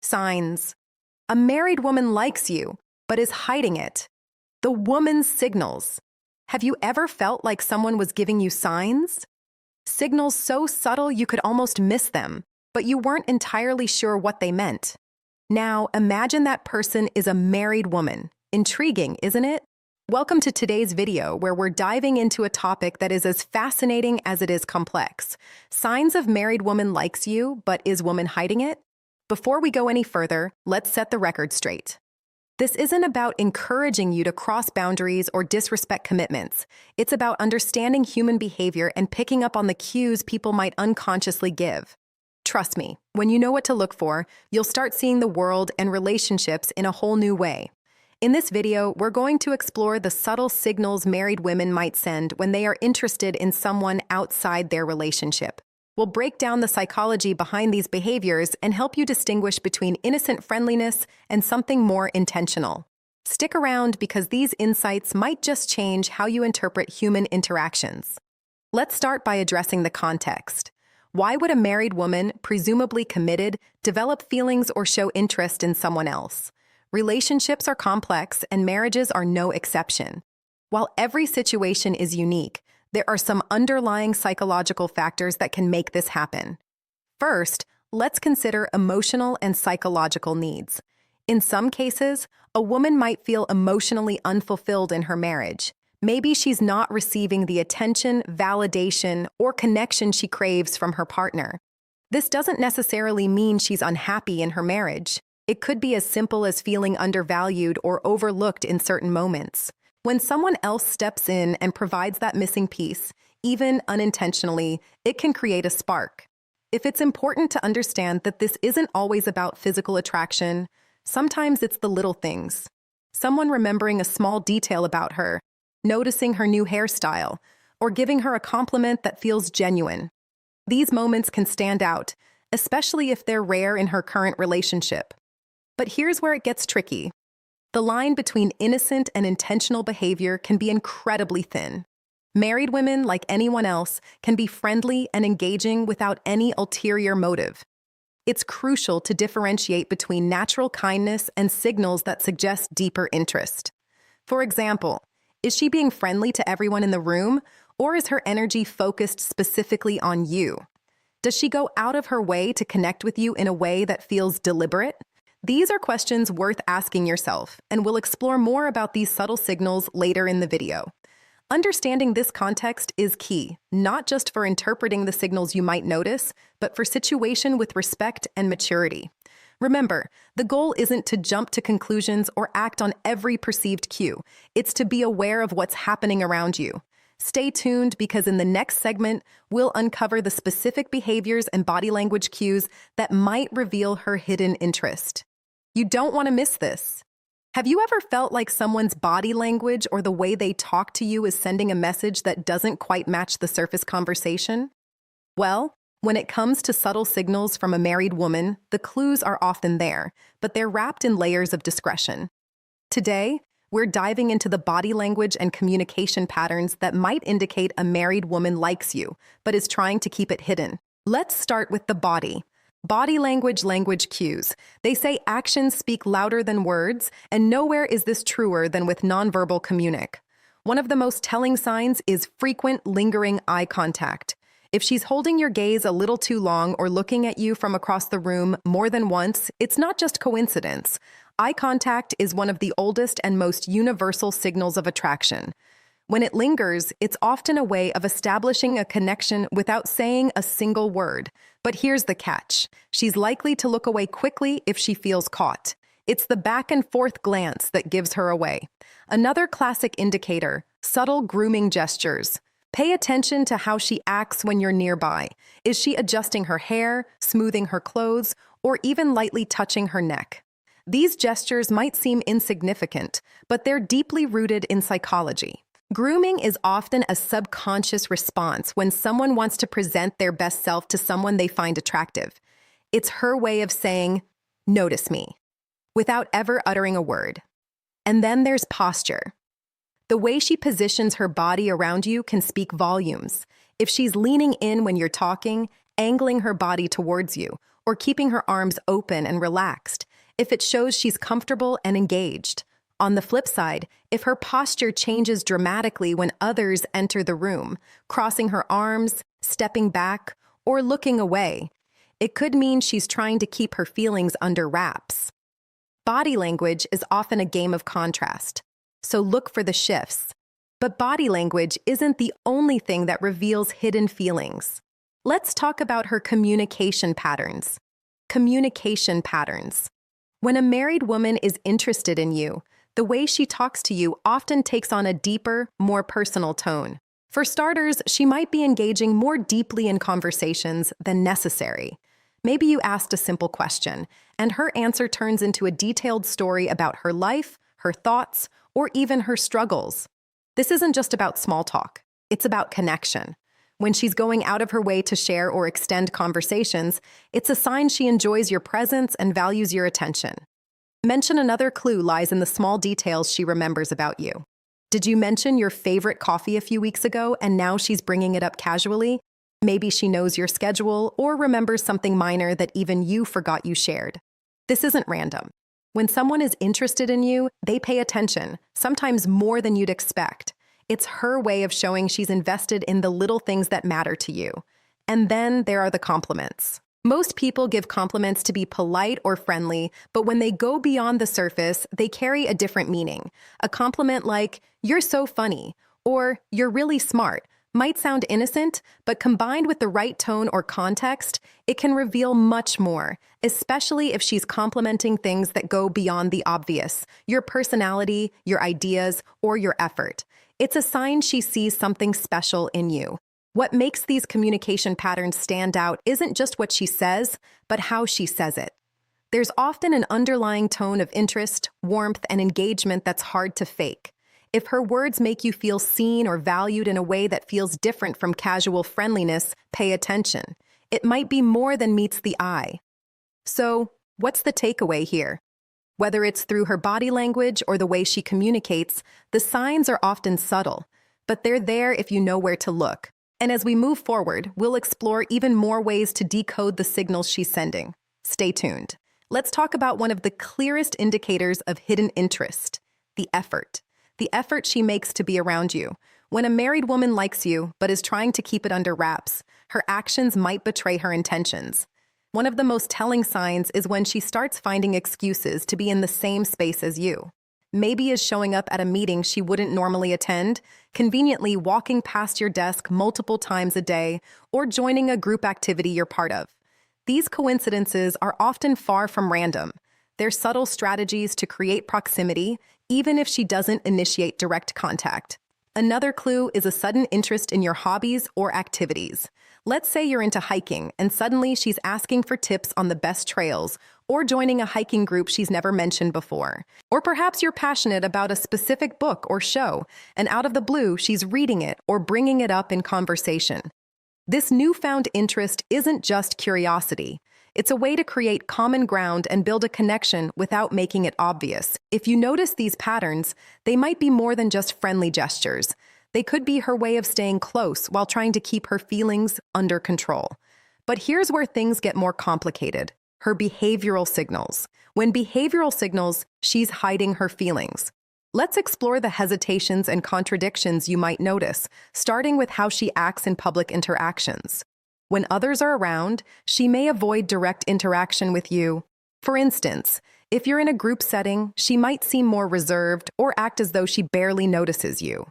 Signs. A married woman likes you, but is hiding it. The woman's signals. Have you ever felt like someone was giving you signs? Signals so subtle you could almost miss them, but you weren't entirely sure what they meant. Now, imagine that person is a married woman. Intriguing, isn't it? Welcome to today's video, where we're diving into a topic that is as fascinating as it is complex. Signs of married woman likes you, but is woman hiding it? Before we go any further, let's set the record straight. This isn't about encouraging you to cross boundaries or disrespect commitments. It's about understanding human behavior and picking up on the cues people might unconsciously give. Trust me, when you know what to look for, you'll start seeing the world and relationships in a whole new way. In this video, we're going to explore the subtle signals married women might send when they are interested in someone outside their relationship. We'll break down the psychology behind these behaviors and help you distinguish between innocent friendliness and something more intentional. Stick around because these insights might just change how you interpret human interactions. Let's start by addressing the context. Why would a married woman, presumably committed, develop feelings or show interest in someone else? Relationships are complex, and marriages are no exception. While every situation is unique, there are some underlying psychological factors that can make this happen. First, let's consider emotional and psychological needs. In some cases, a woman might feel emotionally unfulfilled in her marriage. Maybe she's not receiving the attention, validation, or connection she craves from her partner. This doesn't necessarily mean she's unhappy in her marriage. It could be as simple as feeling undervalued or overlooked in certain moments. When someone else steps in and provides that missing piece, even unintentionally, it can create a spark. It's important to understand that this isn't always about physical attraction. Sometimes it's the little things. Someone remembering a small detail about her, noticing her new hairstyle, or giving her a compliment that feels genuine. These moments can stand out, especially if they're rare in her current relationship. But here's where it gets tricky. The line between innocent and intentional behavior can be incredibly thin. Married women, like anyone else, can be friendly and engaging without any ulterior motive. It's crucial to differentiate between natural kindness and signals that suggest deeper interest. For example, is she being friendly to everyone in the room, or is her energy focused specifically on you? Does she go out of her way to connect with you in a way that feels deliberate? These are questions worth asking yourself, and we'll explore more about these subtle signals later in the video. Understanding this context is key, not just for interpreting the signals you might notice, but for situation with respect and maturity. Remember, the goal isn't to jump to conclusions or act on every perceived cue. It's to be aware of what's happening around you. Stay tuned because in the next segment, we'll uncover the specific behaviors and body language cues that might reveal her hidden interest. You don't want to miss this. Have you ever felt like someone's body language or the way they talk to you is sending a message that doesn't quite match the surface conversation? Well, when it comes to subtle signals from a married woman, the clues are often there, but they're wrapped in layers of discretion. Today, we're diving into the body language and communication patterns that might indicate a married woman likes you, but is trying to keep it hidden. Let's start with the body. Body language cues. They say actions speak louder than words, and nowhere is this truer than with nonverbal communic. One of the most telling signs is frequent, lingering eye contact. If she's holding your gaze a little too long or looking at you from across the room more than once, it's not just coincidence. Eye contact is one of the oldest and most universal signals of attraction. When it lingers, it's often a way of establishing a connection without saying a single word. But here's the catch. She's likely to look away quickly if she feels caught. It's the back and forth glance that gives her away. Another classic indicator, subtle grooming gestures. Pay attention to how she acts when you're nearby. Is she adjusting her hair, smoothing her clothes, or even lightly touching her neck? These gestures might seem insignificant, but they're deeply rooted in psychology. Grooming is often a subconscious response when someone wants to present their best self to someone they find attractive. It's her way of saying, "Notice me," without ever uttering a word. And then there's posture. The way she positions her body around you can speak volumes. If she's leaning in when you're talking, angling her body towards you, or keeping her arms open and relaxed, if it shows she's comfortable and engaged. On the flip side, if her posture changes dramatically when others enter the room, crossing her arms, stepping back, or looking away, it could mean she's trying to keep her feelings under wraps. Body language is often a game of contrast, so look for the shifts. But body language isn't the only thing that reveals hidden feelings. Let's talk about her communication patterns. Communication patterns. When a married woman is interested in you, the way she talks to you often takes on a deeper, more personal tone. For starters, she might be engaging more deeply in conversations than necessary. Maybe you asked a simple question, and her answer turns into a detailed story about her life, her thoughts, or even her struggles. This isn't just about small talk. It's about connection. When she's going out of her way to share or extend conversations, it's a sign she enjoys your presence and values your attention. Mention another clue lies in the small details she remembers about you. Did you mention your favorite coffee a few weeks ago and now she's bringing it up casually? Maybe she knows your schedule or remembers something minor that even you forgot you shared. This isn't random. When someone is interested in you, they pay attention, sometimes more than you'd expect. It's her way of showing she's invested in the little things that matter to you. And then there are the compliments. Most people give compliments to be polite or friendly, but when they go beyond the surface, they carry a different meaning. A compliment like, "You're so funny," or "You're really smart," might sound innocent, but combined with the right tone or context, it can reveal much more, especially if she's complimenting things that go beyond the obvious, your personality, your ideas, or your effort. It's a sign she sees something special in you. What makes these communication patterns stand out isn't just what she says, but how she says it. There's often an underlying tone of interest, warmth, and engagement that's hard to fake. If her words make you feel seen or valued in a way that feels different from casual friendliness, pay attention. It might be more than meets the eye. So, what's the takeaway here? Whether it's through her body language or the way she communicates, the signs are often subtle, but they're there if you know where to look. And as we move forward, we'll explore even more ways to decode the signals she's sending. Stay tuned. Let's talk about one of the clearest indicators of hidden interest, the effort. The effort she makes to be around you. When a married woman likes you but is trying to keep it under wraps, her actions might betray her intentions. One of the most telling signs is when she starts finding excuses to be in the same space as you. Maybe is showing up at a meeting she wouldn't normally attend, conveniently walking past your desk multiple times a day, or joining a group activity you're part of. These coincidences are often far from random. They're subtle strategies to create proximity, even if she doesn't initiate direct contact. Another clue is a sudden interest in your hobbies or activities. Let's say you're into hiking, and suddenly she's asking for tips on the best trails, or joining a hiking group she's never mentioned before. Or perhaps you're passionate about a specific book or show, and out of the blue, she's reading it or bringing it up in conversation. This newfound interest isn't just curiosity. It's a way to create common ground and build a connection without making it obvious. If you notice these patterns, they might be more than just friendly gestures. They could be her way of staying close while trying to keep her feelings under control. But here's where things get more complicated. Her behavioral signals. When behavioral signals, she's hiding her feelings. Let's explore the hesitations and contradictions you might notice, starting with how she acts in public interactions. When others are around, she may avoid direct interaction with you. For instance, if you're in a group setting, she might seem more reserved or act as though she barely notices you.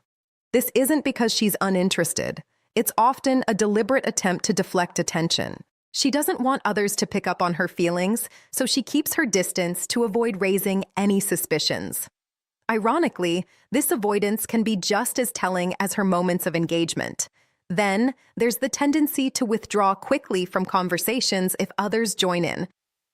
This isn't because she's uninterested. It's often a deliberate attempt to deflect attention. She doesn't want others to pick up on her feelings, so she keeps her distance to avoid raising any suspicions. Ironically, this avoidance can be just as telling as her moments of engagement. Then, there's the tendency to withdraw quickly from conversations if others join in.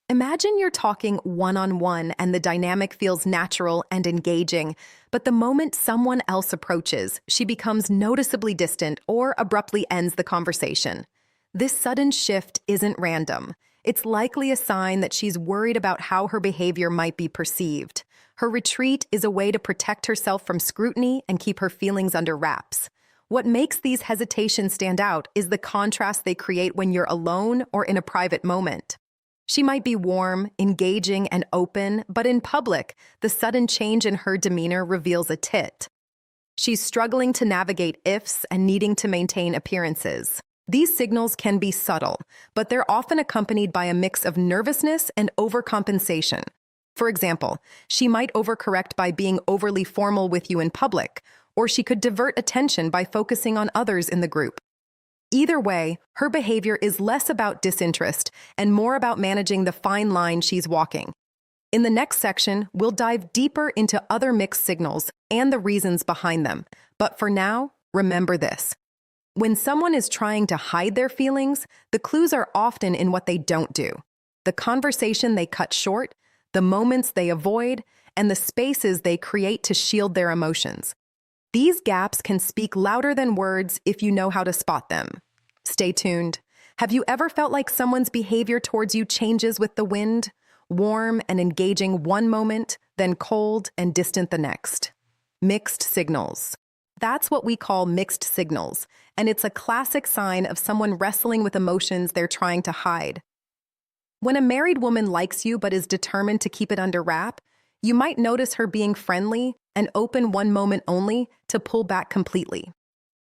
Imagine you're talking one-on-one and the dynamic feels natural and engaging, but the moment someone else approaches, she becomes noticeably distant or abruptly ends the conversation. This sudden shift isn't random. It's likely a sign that she's worried about how her behavior might be perceived. Her retreat is a way to protect herself from scrutiny and keep her feelings under wraps. What makes these hesitations stand out is the contrast they create when you're alone or in a private moment. She might be warm, engaging, and open, but in public, the sudden change in her demeanor reveals a tit. She's struggling to navigate ifs and needing to maintain appearances. These signals can be subtle, but they're often accompanied by a mix of nervousness and overcompensation. For example, she might overcorrect by being overly formal with you in public, or she could divert attention by focusing on others in the group. Either way, her behavior is less about disinterest and more about managing the fine line she's walking. In the next section, we'll dive deeper into other mixed signals and the reasons behind them. But for now, remember this. When someone is trying to hide their feelings, the clues are often in what they don't do. The conversation they cut short, the moments they avoid, and the spaces they create to shield their emotions. These gaps can speak louder than words if you know how to spot them. Stay tuned. Have you ever felt like someone's behavior towards you changes with the wind? Warm and engaging one moment, then cold and distant the next. Mixed signals. That's what we call mixed signals, and it's a classic sign of someone wrestling with emotions they're trying to hide. When a married woman likes you but is determined to keep it under wrap, you might notice her being friendly and open one moment only to pull back completely.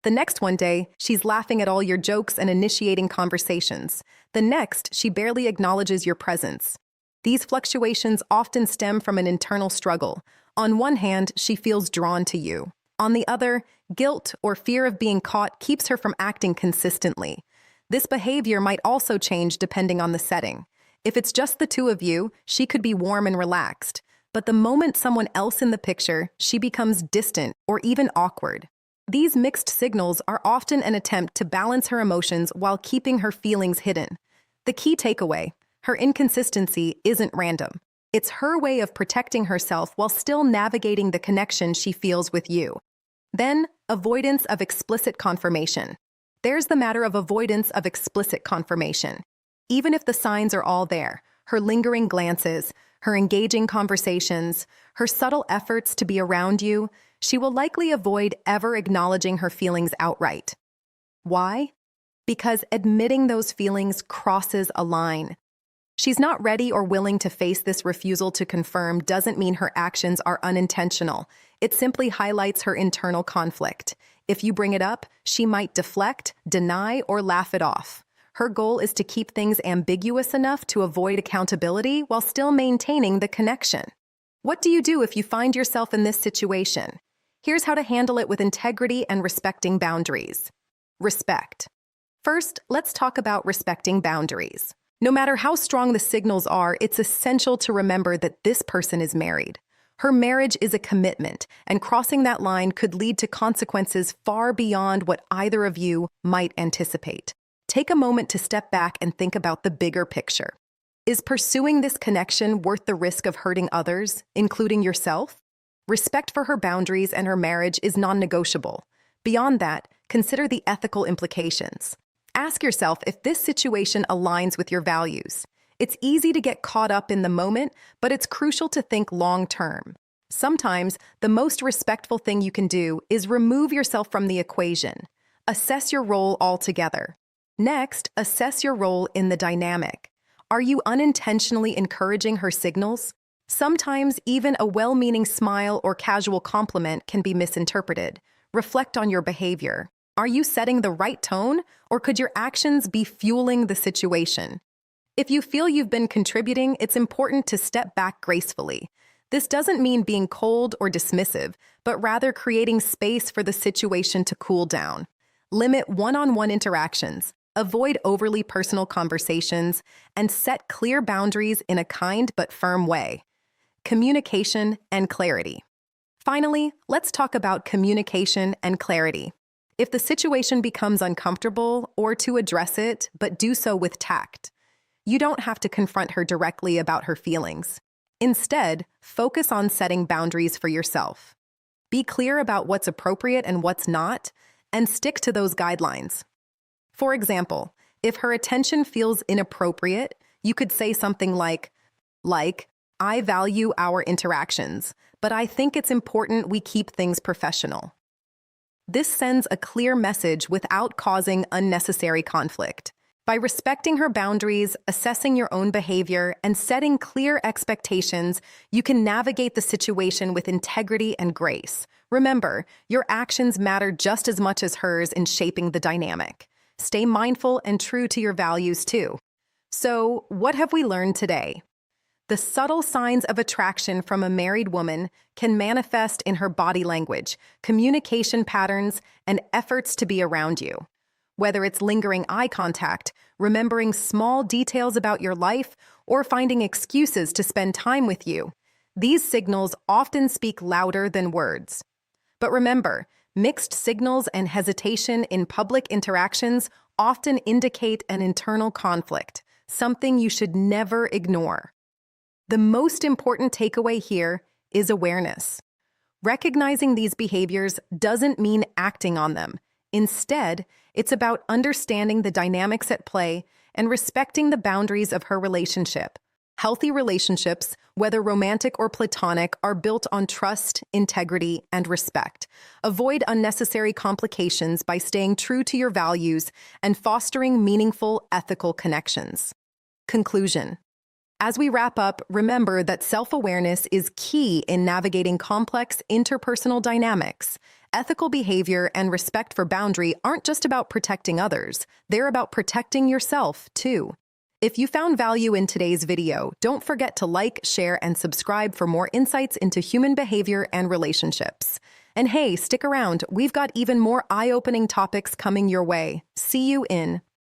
The next one day, she's laughing at all your jokes and initiating conversations. The next, she barely acknowledges your presence. These fluctuations often stem from an internal struggle. On one hand, she feels drawn to you. On the other, guilt or fear of being caught keeps her from acting consistently. This behavior might also change depending on the setting. If it's just the two of you, she could be warm and relaxed. But the moment someone else in the picture, she becomes distant or even awkward. These mixed signals are often an attempt to balance her emotions while keeping her feelings hidden. The key takeaway: her inconsistency isn't random. It's her way of protecting herself while still navigating the connection she feels with you. Then, avoidance of explicit confirmation. There's the matter of avoidance of explicit confirmation. Even if the signs are all there, her lingering glances, her engaging conversations, her subtle efforts to be around you, she will likely avoid ever acknowledging her feelings outright. Why? Because admitting those feelings crosses a line. She's not ready or willing to face this refusal to confirm doesn't mean her actions are unintentional. It simply highlights her internal conflict. If you bring it up, she might deflect, deny, or laugh it off. Her goal is to keep things ambiguous enough to avoid accountability while still maintaining the connection. What do you do if you find yourself in this situation? Here's how to handle it with integrity and respecting boundaries. Respect. First, let's talk about respecting boundaries. No matter how strong the signals are, it's essential to remember that this person is married. Her marriage is a commitment, and crossing that line could lead to consequences far beyond what either of you might anticipate. Take a moment to step back and think about the bigger picture. Is pursuing this connection worth the risk of hurting others, including yourself? Respect for her boundaries and her marriage is non-negotiable. Beyond that, consider the ethical implications. Ask yourself if this situation aligns with your values. It's easy to get caught up in the moment, but it's crucial to think long-term. Sometimes, the most respectful thing you can do is remove yourself from the equation. Assess your role altogether. Next, assess your role in the dynamic. Are you unintentionally encouraging her signals? Sometimes, even a well-meaning smile or casual compliment can be misinterpreted. Reflect on your behavior. Are you setting the right tone, or could your actions be fueling the situation? If you feel you've been contributing, it's important to step back gracefully. This doesn't mean being cold or dismissive, but rather creating space for the situation to cool down. Limit one-on-one interactions, avoid overly personal conversations, and set clear boundaries in a kind but firm way. Communication and clarity. Finally, let's talk about communication and clarity. If the situation becomes uncomfortable, or to address it, but do so with tact. You don't have to confront her directly about her feelings. Instead, focus on setting boundaries for yourself. Be clear about what's appropriate and what's not, and stick to those guidelines. For example, if her attention feels inappropriate, you could say something like, I value our interactions, but I think it's important we keep things professional. This sends a clear message without causing unnecessary conflict. By respecting her boundaries, assessing your own behavior, and setting clear expectations, you can navigate the situation with integrity and grace. Remember, your actions matter just as much as hers in shaping the dynamic. Stay mindful and true to your values, too. So, what have we learned today? The subtle signs of attraction from a married woman can manifest in her body language, communication patterns, and efforts to be around you. Whether it's lingering eye contact, remembering small details about your life, or finding excuses to spend time with you, these signals often speak louder than words. But remember, mixed signals and hesitation in public interactions often indicate an internal conflict, something you should never ignore. The most important takeaway here is awareness. Recognizing these behaviors doesn't mean acting on them. Instead, it's about understanding the dynamics at play and respecting the boundaries of her relationship. Healthy relationships, whether romantic or platonic, are built on trust, integrity, and respect. Avoid unnecessary complications by staying true to your values and fostering meaningful, ethical connections. Conclusion. As we wrap up, remember that self-awareness is key in navigating complex interpersonal dynamics. Ethical behavior and respect for boundary aren't just about protecting others, they're about protecting yourself, too. If you found value in today's video, don't forget to like, share, and subscribe for more insights into human behavior and relationships. And hey, stick around, we've got even more eye-opening topics coming your way. See you in